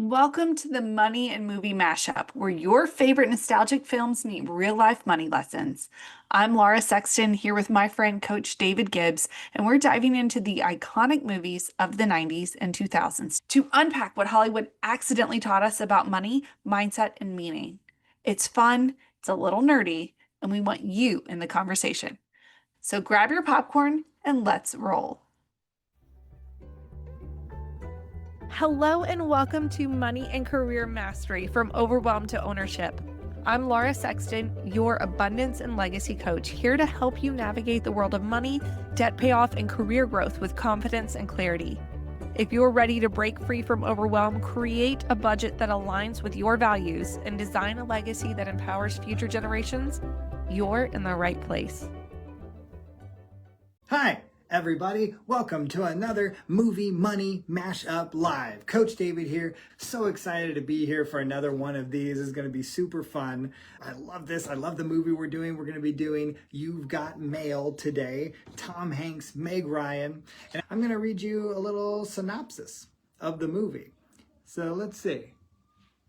Welcome to the Money and Movie Mashup, where your favorite nostalgic films meet real-life money lessons. I'm Laura Sexton here with my friend Coach David Gibbs, and we're diving into the iconic movies of the 90s and 2000s to unpack what Hollywood accidentally taught us about money, mindset, and meaning. It's fun, it's a little nerdy, and we want you in the conversation. So grab your popcorn and let's roll. Hello and welcome to Money and Career Mastery from Overwhelmed to Ownership. I'm Laura Sexton, your abundance and legacy coach, here to help you navigate the world of money, debt payoff, and career growth with confidence and clarity. If you're ready to break free from overwhelm, create a budget that aligns with your values, and design a legacy that empowers future generations, you're in the right place. Hi, everybody. Welcome to another Movie Money Mashup Live. Coach David here. So excited to be here for another one of these. It's going to be super fun. I love this. I love the movie we're doing. We're going to be doing You've Got Mail today. Tom Hanks, Meg Ryan. And I'm going to read you a little synopsis of the movie. So let's see.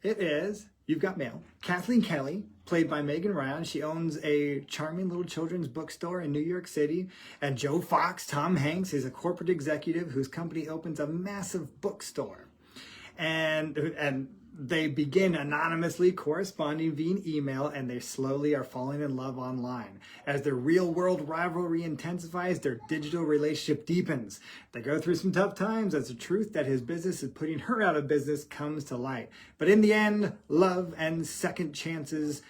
It is You've Got Mail. Kathleen Kelly, played by Megan Ryan. She owns a charming little children's bookstore in New York City. And Joe Fox, Tom Hanks, is a corporate executive whose company opens a massive bookstore. And they begin anonymously corresponding via email, and they slowly are falling in love online. As their real-world rivalry intensifies, their digital relationship deepens. They go through some tough times as the truth that his business is putting her out of business comes to light. But in the end, love and second chances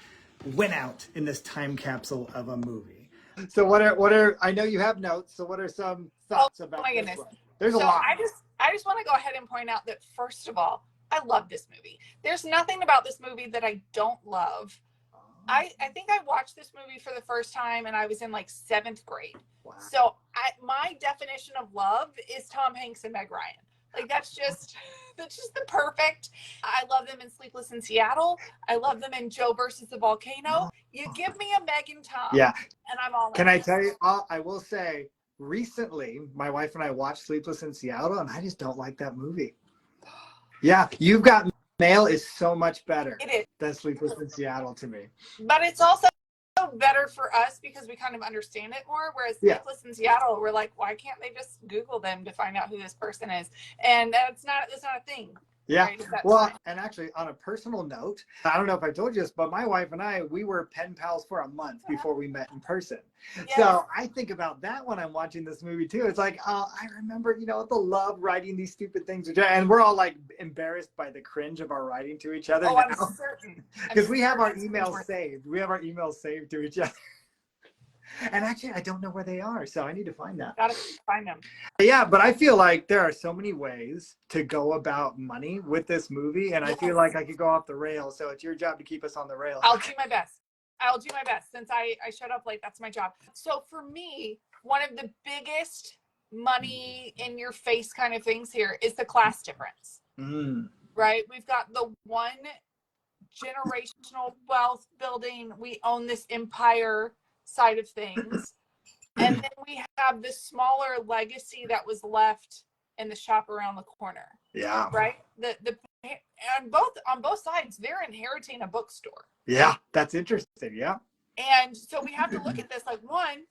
win out in this time capsule of a movie. So what are I know you have notes, so what are some thoughts about my this goodness. one? There's a lot. I just want to go ahead and point out that, first of all, I love this movie. There's nothing about this movie that I don't love. I think I watched this movie for the first time and I was in like 7th grade. Wow. So my definition of love is Tom Hanks and Meg Ryan. Like that's just the perfect. I love them in Sleepless in Seattle. I love them in Joe versus the Volcano. You give me a Meg and Tom. Yeah. And I'm all in. Can I tell you, I will say, recently, my wife and I watched Sleepless in Seattle, and I just don't like that movie. Yeah, You've Got Mail is so much better than Sleepless in Seattle to me. But it's also better for us because we kind of understand it more. Whereas Sleepless in Seattle, we're like, why can't they just Google them to find out who this person is? And that's not a thing. Yeah. Right? Well, and actually, on a personal note, I don't know if I told you this, but my wife and I, we were pen pals for a month before we met in person. Yes. So I think about that when I'm watching this movie too. It's like, I remember, the love writing these stupid things, and we're all like embarrassed by the cringe of our writing to each other. Oh, now. I'm certain. Because we have our emails saved. We have our emails saved to each other. And actually, I don't know where they are, so I need to find that. Gotta find them. Yeah, but I feel like there are so many ways to go about money with this movie, and I feel like I could go off the rails, so it's your job to keep us on the rails. I'll do my best. Since I showed up late. That's my job. So for me, one of the biggest money in your face kind of things here is the class difference. Right? We've got the one generational wealth building. We own this empire side of things, and then we have this smaller legacy that was left in the shop around the corner. Yeah. Right. The on both sides, they're inheriting a bookstore. Yeah, that's interesting. Yeah. And so we have to look at this like one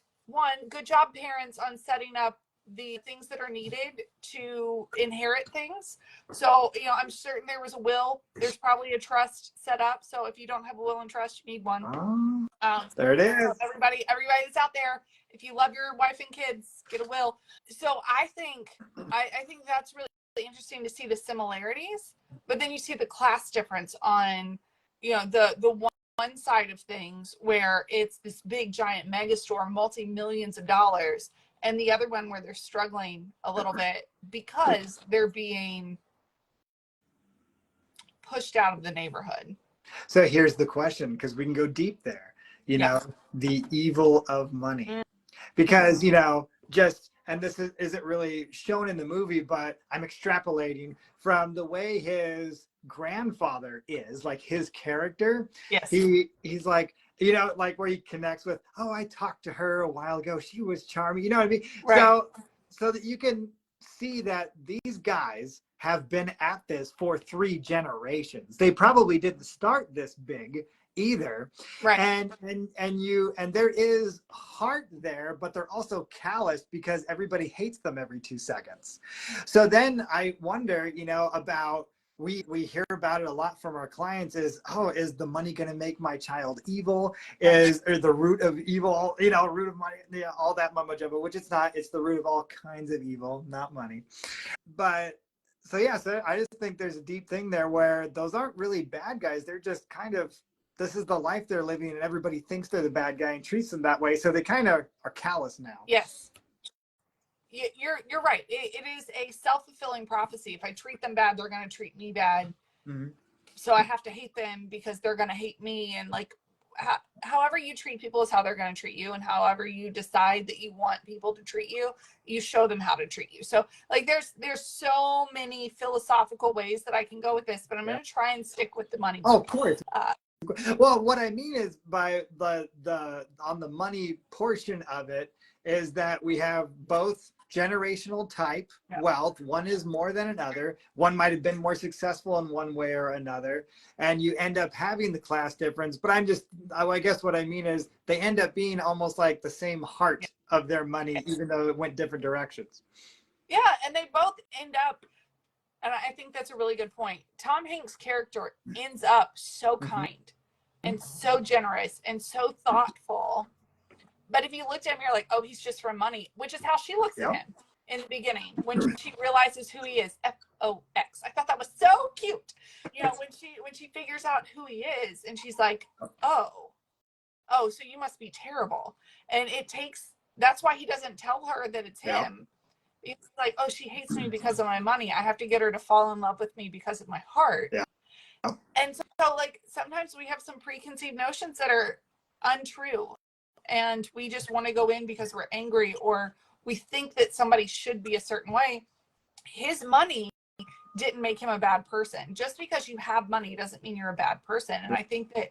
good job, parents, on setting up the things that are needed to inherit things. So, I'm certain there was a will. There's probably a trust set up. So if you don't have a will and trust, you need one. There it is. So everybody that's out there, if you love your wife and kids, get a will. So I think that's really interesting to see the similarities, but then you see the class difference on, the one side of things where it's this big giant mega store, multi-millions of dollars, and the other one where they're struggling a little bit because they're being pushed out of the neighborhood. So here's the question, because we can go deep there, the evil of money. Because, and this isn't really shown in the movie, but I'm extrapolating from the way his grandfather is, like his character. Yes. He's like, like where he connects with, I talked to her a while ago. She was charming. You know what I mean? Right. So that you can see that these guys have been at this for 3 generations. They probably didn't start this big either. Right. And there is heart there, but they're also calloused because everybody hates them every 2 seconds. So then I wonder, about, we hear about it a lot from our clients is the money going to make my child evil? Is the root of evil, root of money, all that mumbo jumbo, which it's not. It's the root of all kinds of evil, not money. But so I just think there's a deep thing there where those aren't really bad guys. They're just kind of, this is the life they're living, and everybody thinks they're the bad guy and treats them that way. So they kind of are callous now. Yes. You're right. It is a self-fulfilling prophecy. If I treat them bad, they're going to treat me bad. Mm-hmm. So I have to hate them because they're going to hate me. And like, however you treat people is how they're going to treat you. And however you decide that you want people to treat you, you show them how to treat you. So like, there's so many philosophical ways that I can go with this, but I'm going to try and stick with the money. Oh, of course. Well, what I mean is by the on the money portion of it is that we have both generational type wealth. One is more than another. One might have been more successful in one way or another, and you end up having the class difference. But I guess what I mean is they end up being almost like the same heart of their money, even though it went different directions. Yeah, and they both end up, and I think that's a really good point. Tom Hanks' character ends up so kind and so generous and so thoughtful. But if you looked at him, you're like, oh, he's just from money, which is how she looks at him in the beginning when she realizes who he is. F-O-X. I thought that was so cute. When she figures out who he is, and she's like, oh, so you must be terrible. And that's why he doesn't tell her that it's him. It's like, oh, she hates me because of my money. I have to get her to fall in love with me because of my heart. Yeah. And so like sometimes we have some preconceived notions that are untrue. And we just want to go in because we're angry or we think that somebody should be a certain way. His money didn't make him a bad person. Just because you have money doesn't mean you're a bad person. And I think that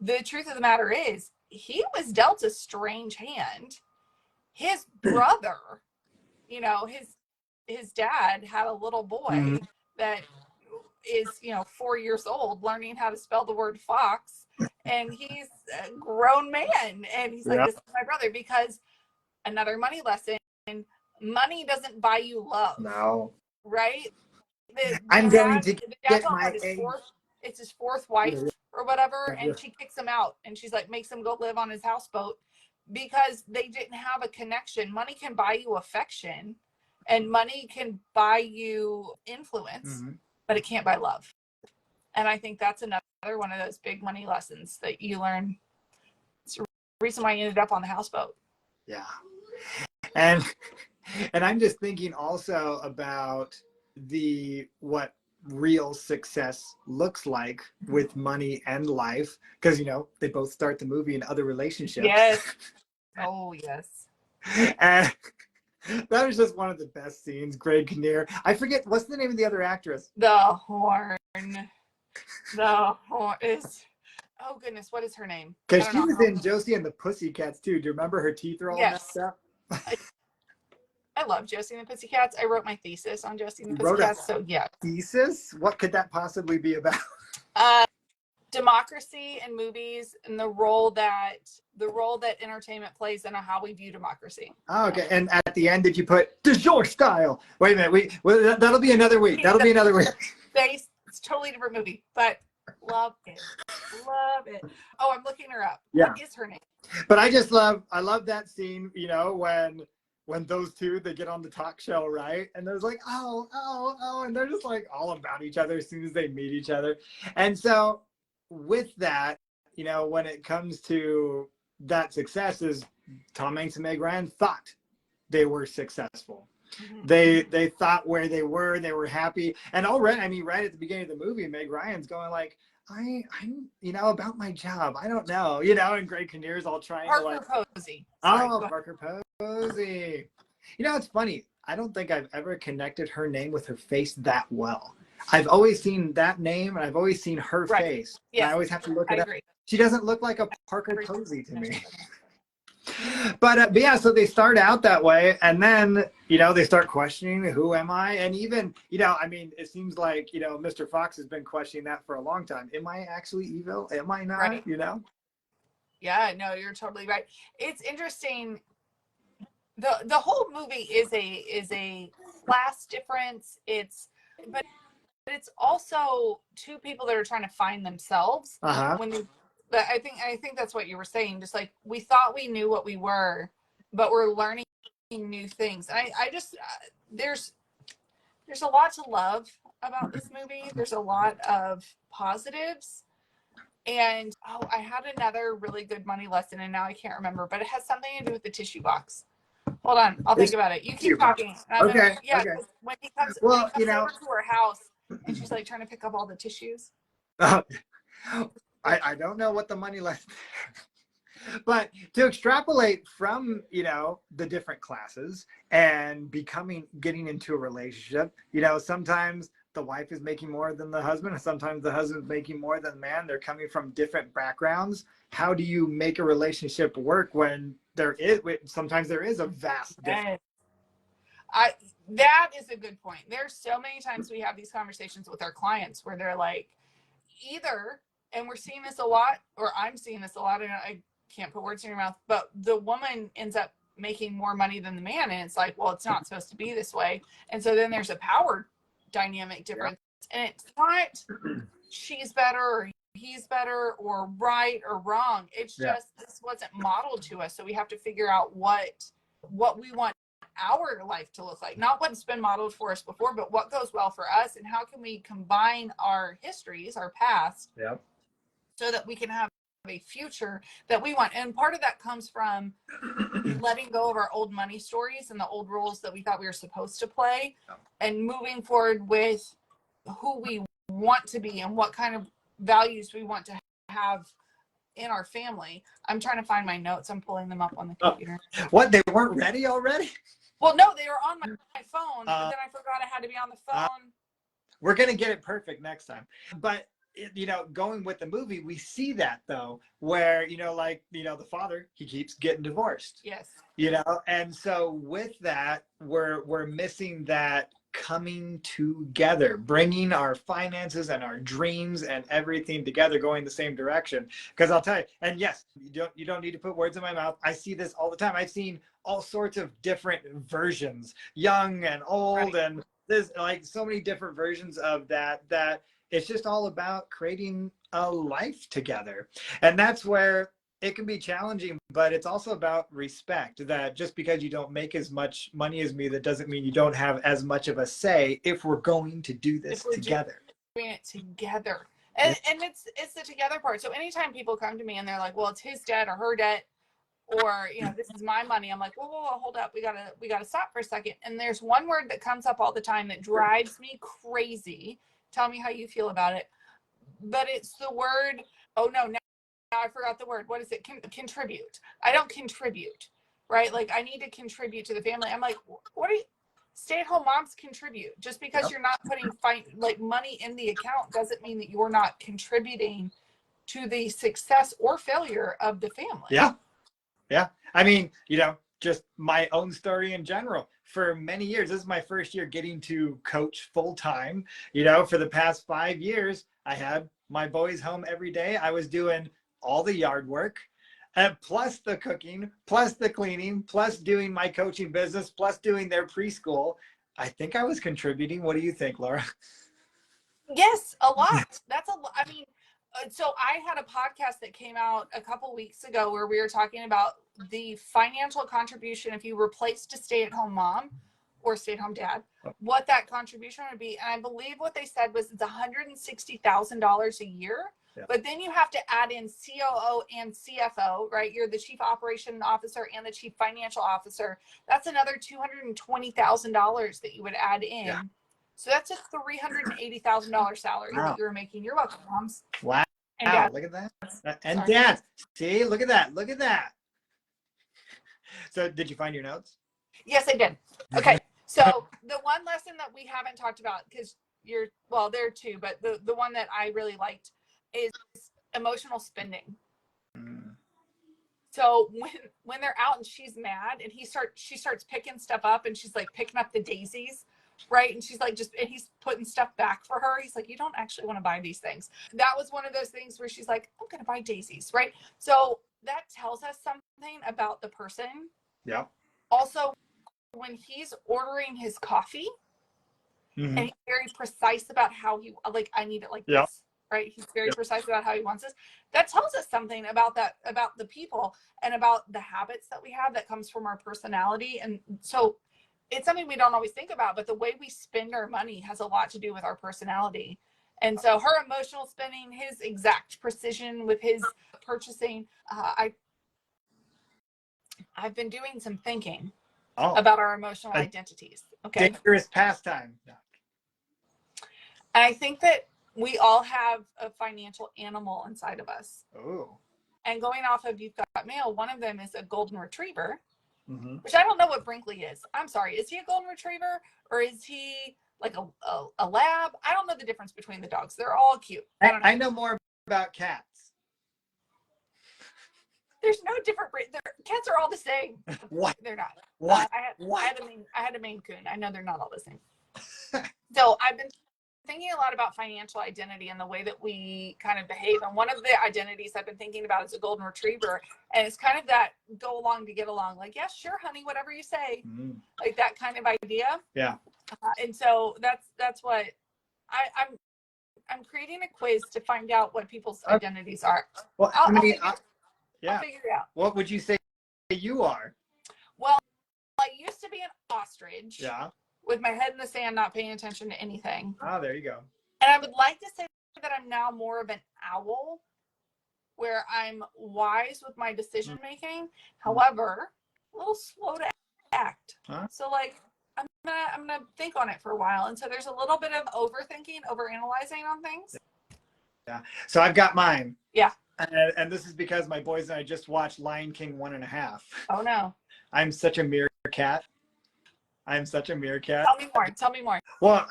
the truth of the matter is he was dealt a strange hand. His brother, his dad had a little boy that is, 4 years old learning how to spell the word fox. And he's a grown man. And he's like, this is my brother. Because another money lesson, money doesn't buy you love. No. Right? I'm going to get my it's his 4th wife or whatever. And she kicks him out. And she's like, makes him go live on his houseboat. Because they didn't have a connection. Money can buy you affection. And money can buy you influence. But it can't buy love. And I think that's another one of those big money lessons that you learn. It's the reason why you ended up on the houseboat. Yeah. And I'm just thinking also about what real success looks like with money and life. Because, they both start the movie in other relationships. Yes. Oh, yes. And that was just one of the best scenes. Greg Kinnear. I forget, what's the name of the other actress? The horn is, oh goodness, what is her name? Because she was in Josie and the Pussycats too. Do you remember her teeth are all messed up? I love Josie and the Pussycats. I wrote my thesis on Josie and the Pussycats. So yeah. Thesis? What could that possibly be about? Democracy in movies and the role that entertainment plays in how we view democracy. Oh, okay. And at the end, did you put de jour style? Wait a minute. That'll be another week. That'll be another week. It's a totally different movie, but love it. Love it. Oh, I'm looking her up. Yeah. What is her name? But I love that scene, when those two, they get on the talk show, right? And there's like, oh, and they're just like all about each other as soon as they meet each other. And so with that, when it comes to that success is Tom Hanks and Meg Ryan thought they were successful. They thought where they were happy. And already, right at the beginning of the movie, Meg Ryan's going like, I'm about my job. I don't know, and Greg Kinnear's all trying to like. Posey. Parker Posey. It's funny. I don't think I've ever connected her name with her face that well. I've always seen that name and I've always seen her face. Yes. And I always have to look it up. She doesn't look like a Parker Posey to me. But yeah, so they start out that way, and then they start questioning, who am I? And even I mean, it seems like Mr. Fox has been questioning that for a long time. Am I actually evil? Am I not? Right. Yeah, no, you're totally right. It's interesting. The whole movie is a class difference. But it's also two people that are trying to find themselves. Uh-huh. I think that's what you were saying. Just like we thought we knew what we were, but we're learning new things. I just there's a lot to love about this movie. There's a lot of positives. And I had another really good money lesson, and now I can't remember, but it has something to do with the tissue box. Hold on, I'll think about it. You keep talking. Okay. Yeah, okay. when he comes Well, over to her house, and she's like trying to pick up all the tissues. I don't know what the money lesson, but to extrapolate from the different classes and getting into a relationship, sometimes the wife is making more than the husband, and sometimes the husband's making more than the man. They're coming from different backgrounds. How do you make a relationship work when sometimes there is a vast difference? That is a good point. There's so many times we have these conversations with our clients where they're like, either, and we're seeing this a lot, or I'm seeing this a lot, and I can't put words in your mouth, but the woman ends up making more money than the man, and it's like, well, it's not supposed to be this way. And so then there's a power dynamic difference, and it's not she's better or he's better or right or wrong. It's just this wasn't modeled to us, so we have to figure out what we want our life to look like, not what's been modeled for us before, but what goes well for us, and how can we combine our histories, our past, so that we can have a future that we want. And part of that comes from letting go of our old money stories and the old roles that we thought we were supposed to play, and moving forward with who we want to be and what kind of values we want to have in our family. I'm trying to find my notes. I'm pulling them up on the computer. What, they weren't ready already? Well, no, they were on my phone, but then I forgot I had to be on the phone. We're going to get it perfect next time. But, going with the movie, we see that, though, where, the father, he keeps getting divorced. Yes. And so with that, we're missing that coming together, bringing our finances and our dreams and everything together, going the same direction. Because I'll tell you, and yes, you don't need to put words in my mouth. I see this all the time. I've seen all sorts of different versions, young and old, and there's like so many different versions of that it's just all about creating a life together. And that's where it can be challenging, but it's also about respect, that just because you don't make as much money as me, that doesn't mean you don't have as much of a say if we're going to do this together. Doing it together. And it's the together part. So anytime people come to me and they're like, well, it's his debt or her debt, or this is my money, I'm like, whoa, hold up, we gotta stop for a second. And there's one word that comes up all the time that drives me crazy. Tell me how you feel about it. But it's the word, now I forgot the word. What is it? Contribute. I don't contribute, right? Like, I need to contribute to the family. I'm like, what are you? Stay-at-home moms contribute. Just because you're not putting money in the account doesn't mean that you're not contributing to the success or failure of the family. Yeah. I mean, just my own story in general. For many years, this is my first year getting to coach full-time. For the past 5 years, I had my boys home every day. I was doing all the yard work, and plus the cooking, plus the cleaning, plus doing my coaching business, plus doing their preschool. I think I was contributing. What do you think, Laura? Yes, a lot. That's a lot. I mean, so I had a podcast that came out a couple weeks ago where we were talking about the financial contribution if you replaced a stay-at-home mom or stay-at-home dad, what that contribution would be. And I believe what they said was it's $160,000 a year. But then you have to add in COO and CFO, right? You're the chief operation officer and the chief financial officer. That's another $220,000 that you would add in. Yeah. So that's a $380,000 salary that you're making. You're welcome, moms. Wow. Look at that. And dad. See, look at that. Look at that. So did you find your notes? Yes, I did. Okay. So the one lesson that we haven't talked about, because there are two, but the one that I really liked is emotional spending. So when they're out and she's mad and she starts picking stuff up and she's like picking up the daisies, right? And she's like and he's putting stuff back for her. He's like, you don't actually want to buy these things. That was one of those things where she's like, I'm going to buy daisies, right? So that tells us something about the person. Yeah. Also, when he's ordering his coffee, and he's very precise about how like, I need it like this, right? He's very precise about how he wants this. That tells us something about the people and about the habits that we have that comes from our personality. And so it's something we don't always think about, but the way we spend our money has a lot to do with our personality. And so her emotional spending, his exact precision with his purchasing, I've been doing some thinking about our emotional identities. Okay. Dangerous pastime. And I think that we all have a financial animal inside of us. Oh. And going off of You've Got Mail, one of them is a golden retriever, which I don't know what Brinkley is. I'm sorry. Is he a golden retriever or is he like a lab? I don't know the difference between the dogs. They're all cute. I know more about cats. There's no different breed. Cats are all the same. What? They're not. What? I had a Maine Coon. I know they're not all the same. So I've been thinking a lot about financial identity and the way that we kind of behave. And one of the identities I've been thinking about is a golden retriever. And it's kind of that go along to get along. Like, yeah, sure, honey, whatever you say. Like that kind of idea. Yeah. And so that's what I'm creating a quiz to find out what people's identities are. Well, I'll figure it out. What would you say you are? Well, I used to be an ostrich. Yeah. With my head in the sand, not paying attention to anything. Oh, there you go. And I would like to say that I'm now more of an owl, where I'm wise with my decision making. However, a little slow to act. So like, I'm gonna think on it for a while. And so there's a little bit of overthinking, overanalyzing on things. Yeah. So I've got mine. Yeah. And this is because my boys and I just watched Lion King 1.5. Oh no. I'm such a meerkat. I'm such a meerkat. Tell me more. Well,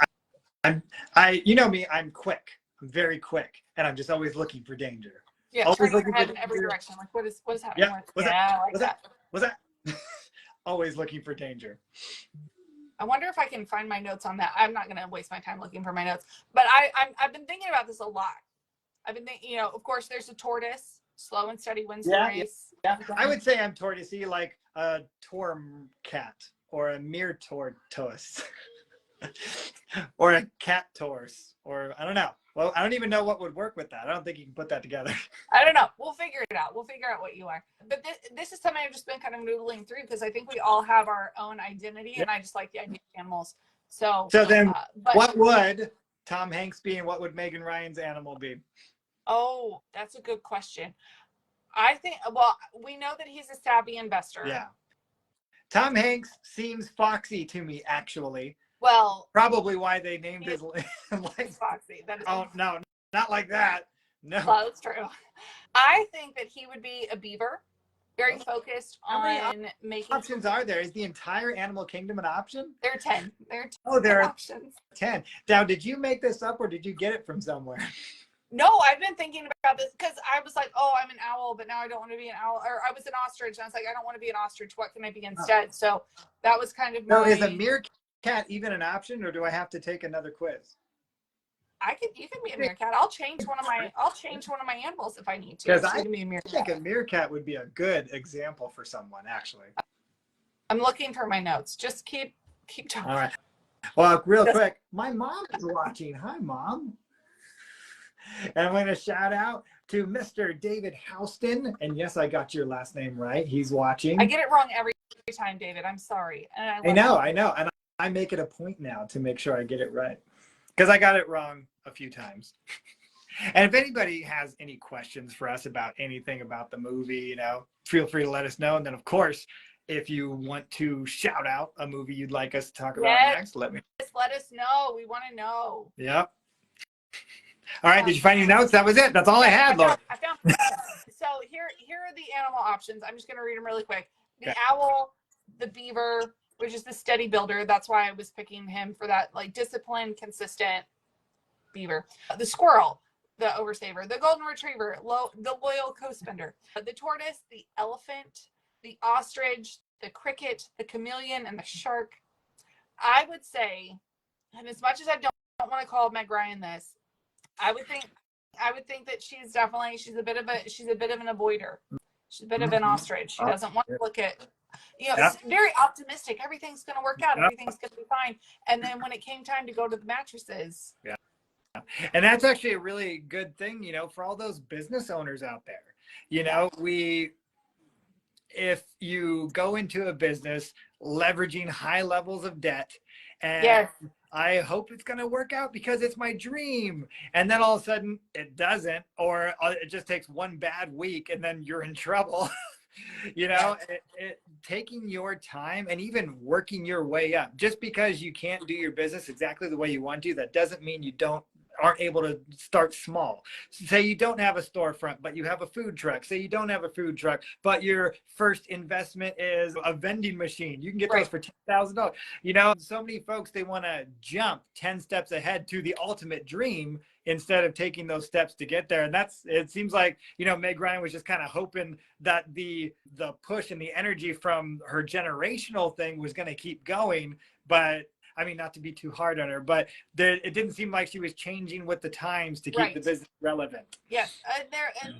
you know me, I'm quick. I'm very quick. And I'm just always looking for danger. Yeah, always turning your head in every direction. Like, what is happening? Yeah. What's that? Always looking for danger. I wonder if I can find my notes on that. I'm not going to waste my time looking for my notes. But I've been thinking about this a lot. I've been thinking, of course, there's a tortoise. Slow and steady wins the race. Yeah. I would say I'm tortoisey, like a torm cat. Or a mere tortoise, or a cat torse, or I don't know. Well, I don't even know what would work with that. I don't think you can put that together. I don't know. We'll figure it out. We'll figure out what you are. But this is something I've just been kind of noodling through because I think we all have our own identity, and I just like the idea of animals. So then, what would Tom Hanks be, and what would Megan Ryan's animal be? Oh, that's a good question. I think. Well, we know that he's a savvy investor. Yeah. Tom Hanks seems foxy to me, actually. Well, probably why they named his life foxy. That is no, not like that. No, well, that's true. I think that he would be a beaver, very focused on making. Options are there? Is the entire animal kingdom an option? There are 10. There are options. 10. Now, did you make this up or did you get it from somewhere? No, I've been thinking about this because I was like, oh, I'm an owl, but now I don't want to be an owl. Or I was an ostrich, and I was like, I don't want to be an ostrich. What can I be instead? So that was kind of is a meerkat even an option, or do I have to take another quiz? You can be a meerkat. I'll change one of my animals if I need to. Because I think a meerkat would be a good example for someone, actually. I'm looking for my notes. Just keep talking. All right. Well, real quick, my mom is watching. Hi, Mom. And I'm going to shout out to Mr. David Houston. And yes, I got your last name right. He's watching. I get it wrong every time, David. I'm sorry. And I know. And I make it a point now to make sure I get it right. Because I got it wrong a few times. And if anybody has any questions for us about anything about the movie, feel free to let us know. And then, of course, if you want to shout out a movie you'd like us to talk about next, let us know. We want to know. Yep. All right. Did you find your notes? That was it. That's all I had, Laura. I found. So here are the animal options. I'm just going to read them really quick. The owl, the beaver, which is the steady builder. That's why I was picking him for that, like disciplined, consistent beaver. The squirrel, the oversaver, the golden retriever, the loyal co-spender, the tortoise, the elephant, the ostrich, the cricket, the chameleon, and the shark. I would say, and as much as I don't want to call Meg Ryan this, I would think that she's a bit of an avoider. She's a bit of an ostrich. She doesn't want to look at, it's very optimistic. Everything's going to work out. Everything's going to be fine. And then when it came time to go to the mattresses. Yeah. And that's actually a really good thing, for all those business owners out there. If you go into a business leveraging high levels of debt, and I hope it's going to work out because it's my dream, and then all of a sudden it doesn't, or it just takes one bad week and then you're in trouble. Taking your time and even working your way up. Just because you can't do your business exactly the way you want to, that doesn't mean you aren't able to start small. Say you don't have a storefront, but you have a food truck. Say you don't have a food truck, but your first investment is a vending machine. You can get those for $10,000. So many folks, they want to jump 10 steps ahead to the ultimate dream instead of taking those steps to get there. And it seems like, Meg Ryan was just kind of hoping that the push and the energy from her generational thing was going to keep going. But I mean, not to be too hard on her, but it didn't seem like she was changing with the times to keep the business relevant. Yes. And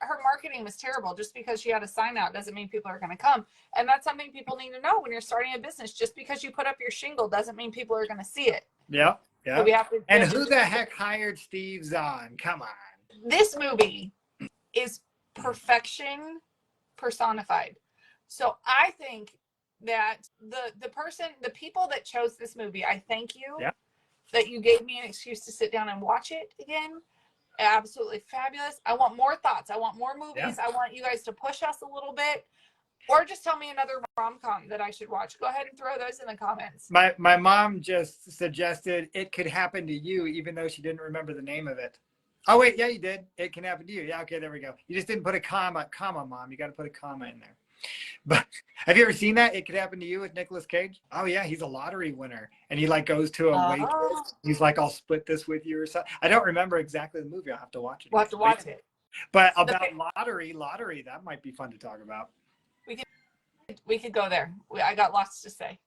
her marketing was terrible. Just because she had a sign out doesn't mean people are going to come. And that's something people need to know when you're starting a business. Just because you put up your shingle doesn't mean people are going to see it. Yeah. So who the heck hired Steve Zahn? Come on. This movie is perfection personified. So I think that the people that chose this movie, I thank you that you gave me an excuse to sit down and watch it again. Absolutely fabulous. I want more thoughts. I want more movies. I want you guys to push us a little bit, or just tell me another rom-com that I should watch. Go ahead and throw those in the comments. My mom just suggested It Could Happen to You, even though she didn't remember the name of it. Oh wait, yeah, you did. It Can Happen to You. Yeah, okay, there we go. You just didn't put a comma, Mom. You got to put a comma in there. But have you ever seen that? It Could Happen to You with Nicolas Cage? Oh yeah, he's a lottery winner, and he goes to a waitress. He's like, "I'll split this with you," or something. I don't remember exactly the movie. I'll have to watch it. We'll have to watch it. But about lottery, that might be fun to talk about. We could go there. I got lots to say.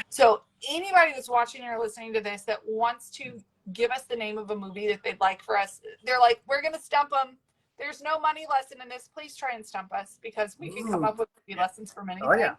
So anybody that's watching or listening to this that wants to give us the name of a movie that they'd like for us, they're like, we're gonna stump them. There's no money lesson in this. Please try and stump us, because we can come up with movie lessons for many things.